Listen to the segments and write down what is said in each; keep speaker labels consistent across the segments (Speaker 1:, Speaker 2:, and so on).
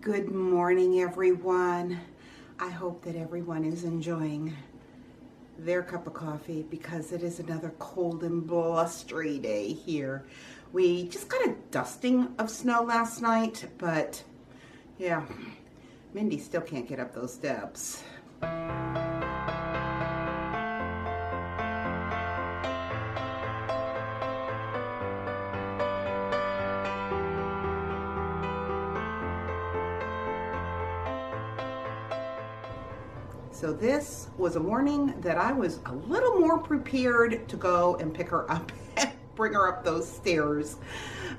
Speaker 1: Good morning, everyone. I hope that everyone is enjoying their cup of coffee because it is another cold and blustery day here. We just got a dusting of snow last night, but yeah, Mindy still can't get up those steps. So this was a morning that I was a little more prepared to go and pick her up and bring her up those stairs.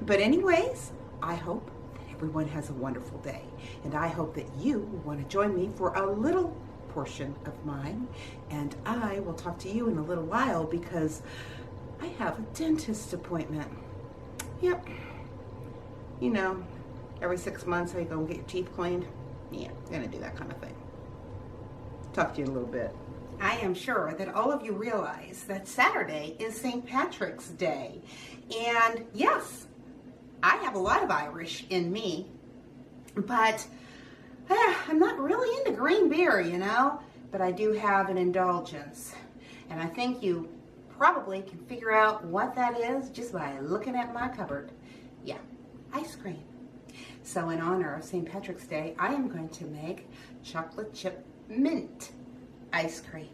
Speaker 1: But anyways, I hope that everyone has a wonderful day. And I hope that you want to join me for a little portion of mine. And I will talk to you in a little while because I have a dentist appointment. Yep. You know, every 6 months I go and get your teeth cleaned. Yeah, I'm gonna do that kind of thing. Talk to you in a little bit. I am sure that all of you realize that Saturday is St. Patrick's Day. And yes, I have a lot of Irish in me, but I'm not really into green beer, you know, but I do have an indulgence. And I think you probably can figure out what that is just by looking at my cupboard. Yeah, ice cream. So in honor of St. Patrick's Day, I am going to make chocolate chip mint ice cream,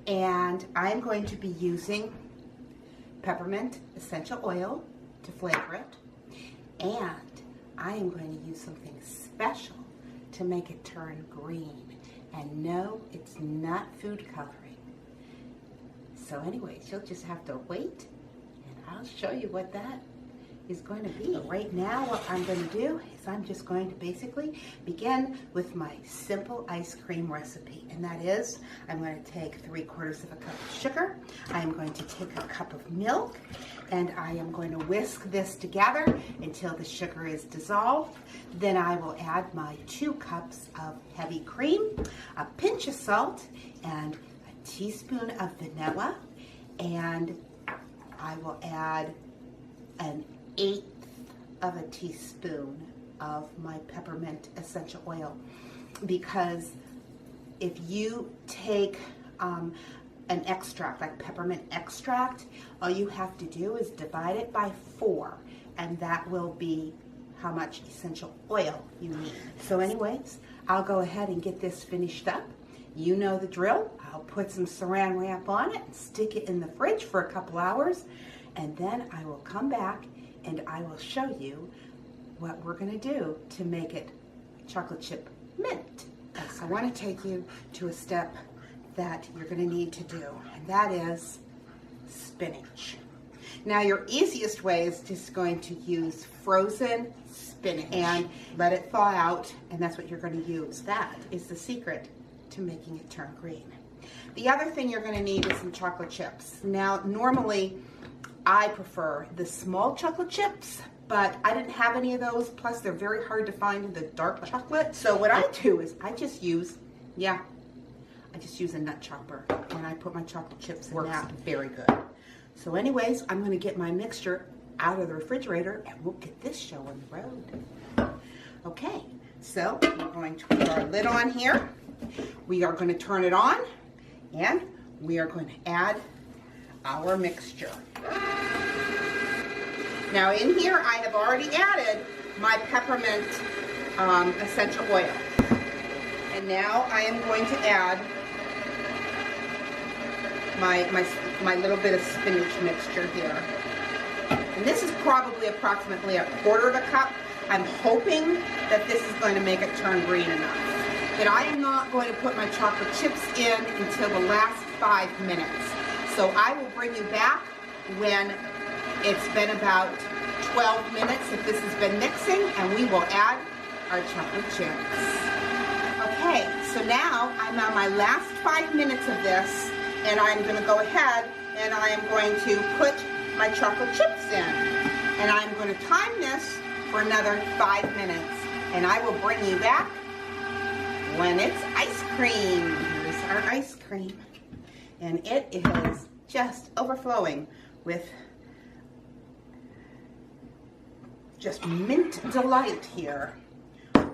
Speaker 1: and I'm going to be using peppermint essential oil to flavor it, and I am going to use something special to make it turn green. And no, it's not food coloring. So anyways, you'll just have to wait and I'll show you what that is going to be. Right now, what I'm going to do is I'm just going to basically begin with my simple ice cream recipe. And that is, I'm going to take 3/4 of a cup of sugar. I'm going to take a cup of milk, and I am going to whisk this together until the sugar is dissolved. Then I will add my 2 cups of heavy cream, a pinch of salt, and a teaspoon of vanilla. And I will add an 1/8 of a teaspoon of my peppermint essential oil, because if you take an extract like peppermint extract, all you have to do is divide it by 4, and that will be how much essential oil you need. So anyways, I'll go ahead and get this finished up. You know the drill. I'll put some saran wrap on it and stick it in the fridge for a couple hours, and then I will come back and I will show you what we're going to do to make it chocolate chip mint. I want to take you to a step that you're going to need to do, and that is spinach. Now, your easiest way is just going to use frozen spinach and let it thaw out, and that's what you're going to use. That is the secret to making it turn green. The other thing you're going to need is some chocolate chips. Now, normally I prefer the small chocolate chips, but I didn't have any of those. Plus, they're very hard to find in the dark chocolate. So what I do is I just use a nut chopper, and I put my chocolate chips in that. Very good. So anyways, I'm going to get my mixture out of the refrigerator, and we'll get this show on the road. Okay, so we're going to put our lid on here. We are going to turn it on, and we are going to add our mixture. Now in here I have already added my peppermint essential oil, and now I am going to add my little bit of spinach mixture here, and this is probably approximately 1/4 of a cup. I'm hoping that this is going to make it turn green enough. But I am not going to put my chocolate chips in until the last 5 minutes. So I will bring you back when it's been about 12 minutes, if this has been mixing, and we will add our chocolate chips. Okay, so now I'm on my last 5 minutes of this, and I'm going to go ahead and I am going to put my chocolate chips in. And I'm going to time this for another 5 minutes, and I will bring you back when it's ice cream. Here's our ice cream. And it is just overflowing with just mint delight here.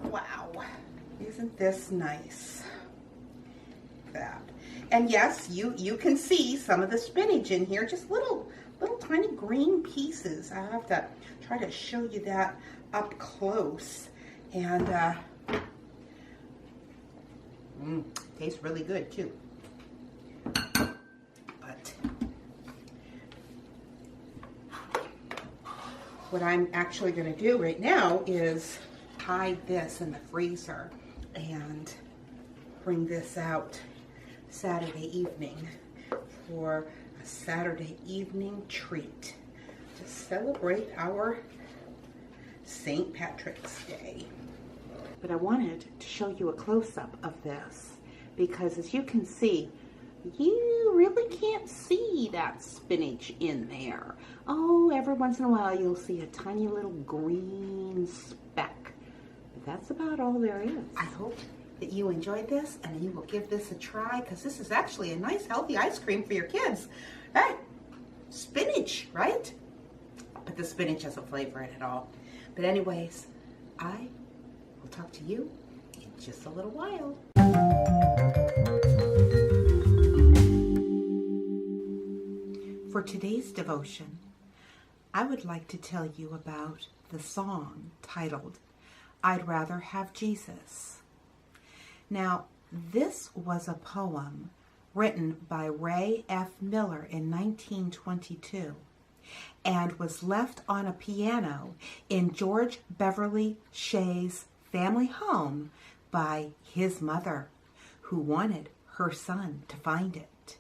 Speaker 1: Wow, isn't this nice? That. And yes, you can see some of the spinach in here, just little tiny green pieces. I have to try to show you that up close. And tastes really good too. But what I'm actually going to do right now is hide this in the freezer and bring this out Saturday evening for a Saturday evening treat to celebrate our St. Patrick's Day. But I wanted to show you a close-up of this because, as you can see, you really can't see that spinach in there. Oh, every once in a while you'll see a tiny little green speck. But that's about all there is. I hope that you enjoyed this and you will give this a try, because this is actually a nice healthy ice cream for your kids. Hey, spinach, right? But the spinach doesn't flavor it at all. But anyways, I will talk to you in just a little while. For today's devotion, I would like to tell you about the song titled, I'd Rather Have Jesus. Now, this was a poem written by Ray F. Miller in 1922 and was left on a piano in George Beverly Shea's family home by his mother, who wanted her son to find it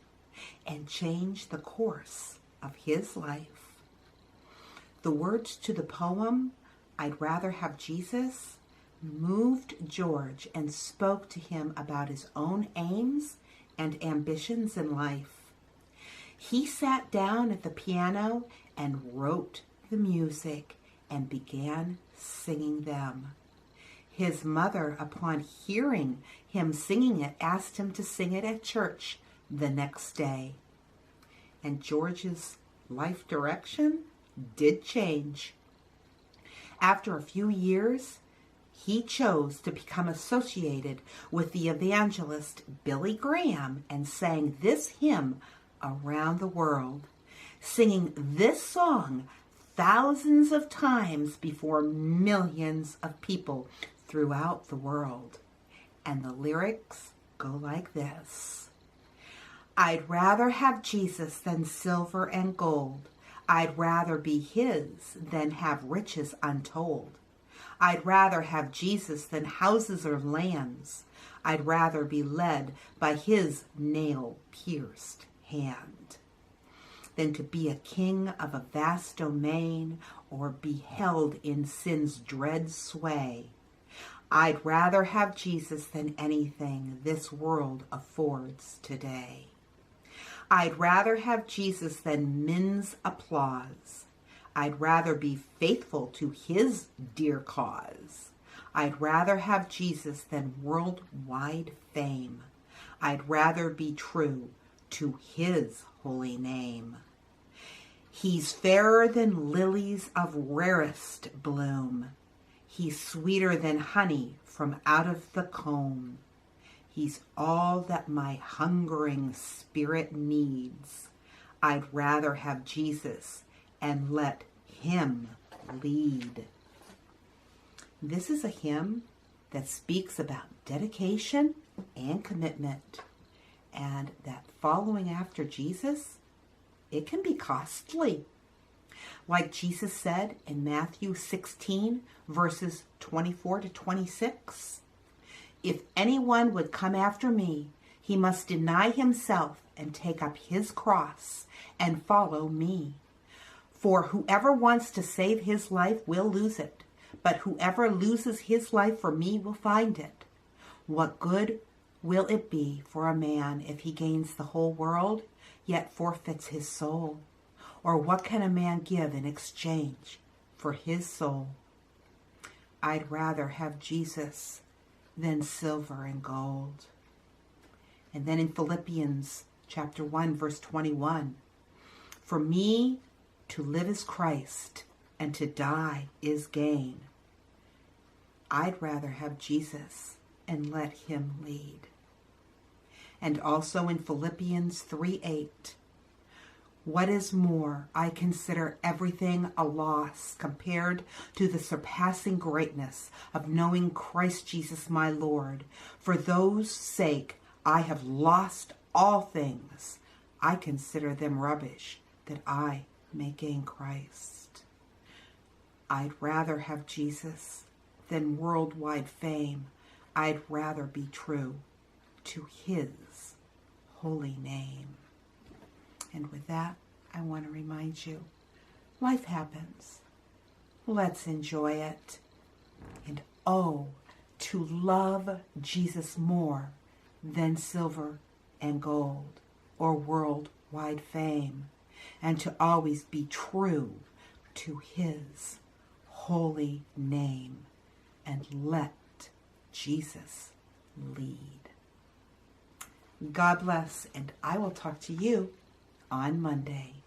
Speaker 1: and change the course of his life. The words to the poem, I'd Rather Have Jesus, moved George and spoke to him about his own aims and ambitions in life. He sat down at the piano and wrote the music and began singing them. His mother, upon hearing him singing it, asked him to sing it at church the next day. And George's life direction did change. After a few years, he chose to become associated with the evangelist Billy Graham and sang this hymn around the world, singing this song thousands of times before millions of people throughout the world. And the lyrics go like this. I'd rather have Jesus than silver and gold. I'd rather be his than have riches untold. I'd rather have Jesus than houses or lands. I'd rather be led by his nail-pierced hand than to be a king of a vast domain or be held in sin's dread sway. I'd rather have Jesus than anything this world affords today. I'd rather have Jesus than men's applause. I'd rather be faithful to his dear cause. I'd rather have Jesus than worldwide fame. I'd rather be true to his holy name. He's fairer than lilies of rarest bloom. He's sweeter than honey from out of the comb. He's all that my hungering spirit needs. I'd rather have Jesus and let him lead. This is a hymn that speaks about dedication and commitment, and that following after Jesus, it can be costly. Like Jesus said in Matthew 16, verses 24 to 26, if anyone would come after me, he must deny himself and take up his cross and follow me. For whoever wants to save his life will lose it, but whoever loses his life for me will find it. What good will it be for a man if he gains the whole world, yet forfeits his soul? Or what can a man give in exchange for his soul? I'd rather have Jesus than silver and gold. And then in Philippians chapter 1, verse 21, for me to live is Christ, and to die is gain. I'd rather have Jesus and let him lead. And also in Philippians 3:8, what is more, I consider everything a loss compared to the surpassing greatness of knowing Christ Jesus my Lord. For those sake I have lost all things. I consider them rubbish, that I may gain Christ. I'd rather have Jesus than worldwide fame. I'd rather be true to his holy name. And with that, I want to remind you, life happens. Let's enjoy it. And oh, to love Jesus more than silver and gold or worldwide fame, and to always be true to his holy name, and let Jesus lead. God bless, and I will talk to you on Monday.